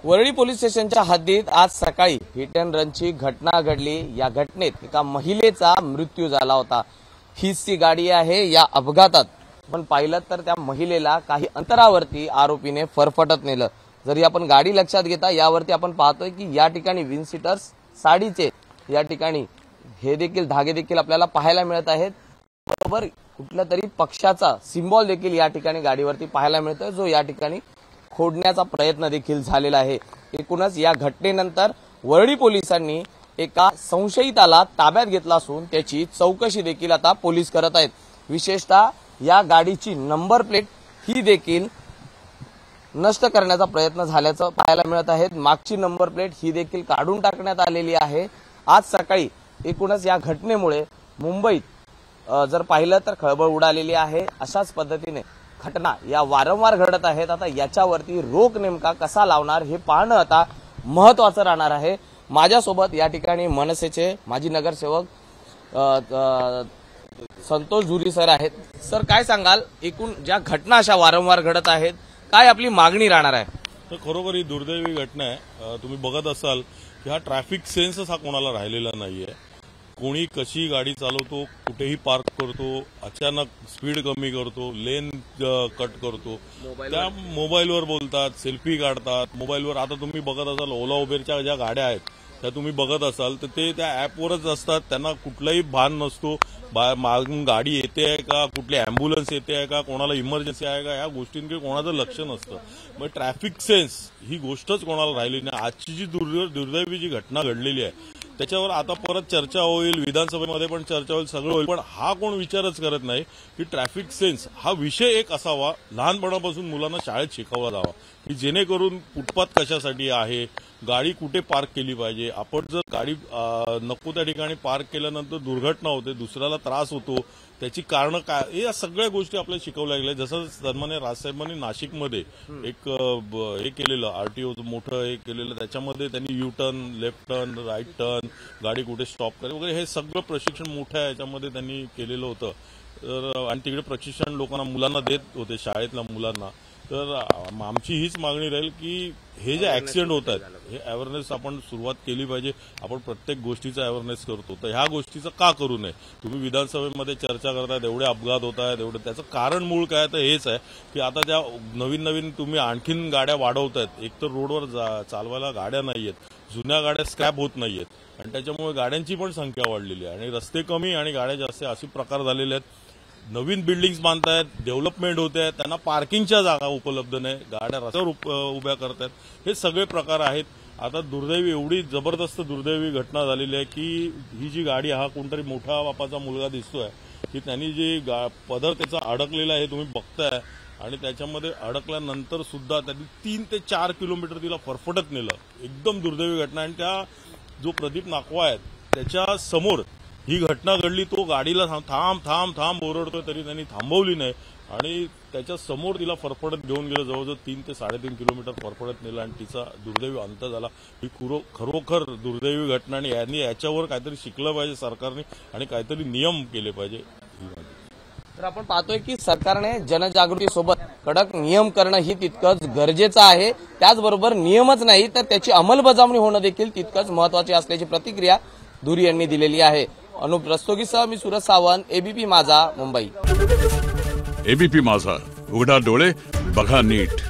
Worli police स्टेशनच्या हद्दीत आज सकाळी हिट अँड रनची घटना घडली। या घटनेत एका महिलेचा मृत्यू झाला होता। हीच ती गाडी आहे। या अपघातात पण पाहिलं तर त्या महिलेला काही अंतरावरती आरोपीने फरफटत नेलं। जरी आपण गाडी लक्षात घेता यावरती आपण पाहतोय की या ठिकाणी विन सीटर्स साडीचे या ठिकाणी हे देखील धागे देखील आपल्याला पाहायला मिळत आहेत। बरोबर कुठल्या तरी पक्षाचा सिंबॉल देखील या ठिकाणी गाडीवरती पाहायला मिळतोय, जो या ठिकाणी खोडण्याचा प्रयत्न देखील झालेला आहे। एकूणच या घटनेनंतर वरळी पोलिसांनी एका संशयिताला ताब्यात घेतला असून त्याची चौकशी देखील आता पोलीस करत आहेत। विशेषतः या गाडीची नंबर प्लेट ही देखील नष्ट करण्याचा प्रयत्न झाल्याचं पाहायला मिळत आहे। मागची नंबर प्लेट ही देखील काढून टाकण्यात आलेली आहे। आज सकाळी एकूणच या घटनेमुळे मुंबईत जर पाहिलं तर खळबळ उडालेली आहे। अशाच पद्धतीने घटना या वारंवार घडत आहेत। आता याच्यावरती रोख नेमका कसा लावणार हे पाहणं आता महत्त्वाचं राहणार आहे। माझ्यासोबत या ठिकाणी मनसेचे माजी नगरसेवक संतोष झुरी सर आहेत। सर काय सांगाल, एकूण ज्या घटना अशा वारंवार घडत आहेत काय आपली मागणी राहणार आहे? तर खरोखर ही दुर्दैवी घटना आहे। तुम्ही बघत असाल की हा ट्रॅफिक सेन्सच हा कोणाला राहिलेला नाहीये। कोणी कशी गाडी चालवतो, कुठेही पार्क करतो, अचानक स्पीड कमी करतो, लेन कट करतो, त्या मोबाईलवर बोलतात, सेल्फी काढतात मोबाईलवर। आता तुम्ही बघत असाल ओला उबेरच्या ज्या गाड्या आहेत त्या तुम्ही बघत असाल तर ते त्या ऍपवरच असतात। त्यांना कुठलाही भान नसतो मागून गाडी येते आहे का, कुठली अँब्युलन्स येते आहे का, कोणाला इमर्जन्सी आहे का, या गोष्टींकडे कोणाचं लक्ष नसतं। मग ट्रॅफिक सेन्स ही गोष्टच कोणाला राहिली नाही। आजची जी दुर्दैवी जी घटना घडलेली आहे त्याच्यावर आता परत चर्चा होईल, विधानसभेमध्ये पण चर्चा होईल, सगळं होईल, पण हा कोण विचारच करत नाही की ट्रॅफिक सेन्स हा विषय एक असावा, लहानपणापासून मुलांना शाळेत शिकवला जावा की जेणेकरून फुटपाथ कशासाठी आहे, गाडी कुठे पार्क केली पाहिजे, आपण जर गाडी नको त्या ठिकाणी पार्क केल्यानंतर दुर्घटना होते, दुसऱ्याला त्रास होतो, त्याची कारणं काय, या सगळ्या गोष्टी आपल्याला शिकवल्या गेल्या। जसं सन्मान्य राजसाहेबांनी नाशिकमध्ये एक हे केलेलं आरटीओ मोठं हे केलेलं, त्याच्यामध्ये त्यांनी U turn, left turn, right turn, गाडी कुठे स्टॉप करे वगैरे हे सगळं प्रशिक्षण मोठ्या याच्यामध्ये त्यांनी केलेलं होतं। तर आणि तिकडे प्रशिक्षण लोकांना मुलांना देत होते, शाळेतल्या मुलांना। तर आमची हीच मागणी राहील की हे जे ऍक्सिडेंट होत आहेत हे अवेअरनेस आपण सुरुवात केली पाहिजे। आपण प्रत्येक गोष्टीचा अवेअरनेस करतो, तर ह्या गोष्टीचं का करू नये? तुम्ही विधानसभेमध्ये चर्चा करतायत, एवढे अपघात होत आहेत, एवढं त्याचं कारण मूळ काय तर हेच आहे की आता त्या नवीन तुम्ही आणखीन गाड्या वाढवतायत। एक तर रोडवर चालवायला गाड्या नाहीयेत, जुन्या गाड्या स्क्रॅप होत नाहीयेत आणि त्याच्यामुळे गाड्यांची पण संख्या वाढलेली आहे आणि रस्ते कमी आणि गाड्या जास्त असे प्रकार झालेले आहेत। नवीन बिल्डिंग्स बांधतायत, डेव्हलपमेंट होते आहे, त्यांना पार्किंगच्या जागा उपलब्ध नाही, गाड्या रस्त्यावर उभ्या करतायत, हे सगळे प्रकार आहेत। आता दुर्दैवी एवढी जबरदस्त दुर्दैवी घटना झालेली आहे की ही जी गाडी हा कोणतरी मोठा बापाचा मुलगा दिसतोय की त्यांनी जी पदर त्याचा अडकलेला आहे तुम्ही बघताय आणि त्याच्यामध्ये अडकल्यानंतर सुद्धा त्यांनी 3 ते 4 किलोमीटर तिला फरफटत नेलं। एकदम दुर्दैवी घटना। आणि त्या जो प्रदीप नाकवा आहे त्याच्या समोर ही घटना घडली, तो गाडीला थांब ओरडतोय तरी त्यांनी थांबवली नाही आणि त्याच्या समोर तिला फरफडत घेऊन गेलं, जवळजवळ 3 ते 3.5 किलोमीटर फरफडत नेलं आणि तिचा दुर्दैवी अंत झाला। ही खरोखर दुर्दैवी घटना आणि यांनी याच्यावर काहीतरी शिकलं पाहिजे सरकारने आणि काहीतरी नियम केले पाहिजे। तर आपण पाहतोय की सरकारने जनजागृतीसोबत कडक नियम करणं ही तितकंच गरजेचं आहे। त्याचबरोबर नियमच नाही तर त्याची अंमलबजावणी होणं देखील तितकंच महत्त्वाचे असल्याची प्रतिक्रिया धुरी यांनी दिलेली आहे। अनुप रस्तोगीसह मी सूरज सावंत, एबीपी माझा, मुंबई। एबीपी माझा, उघडा डोळे बघा नीट।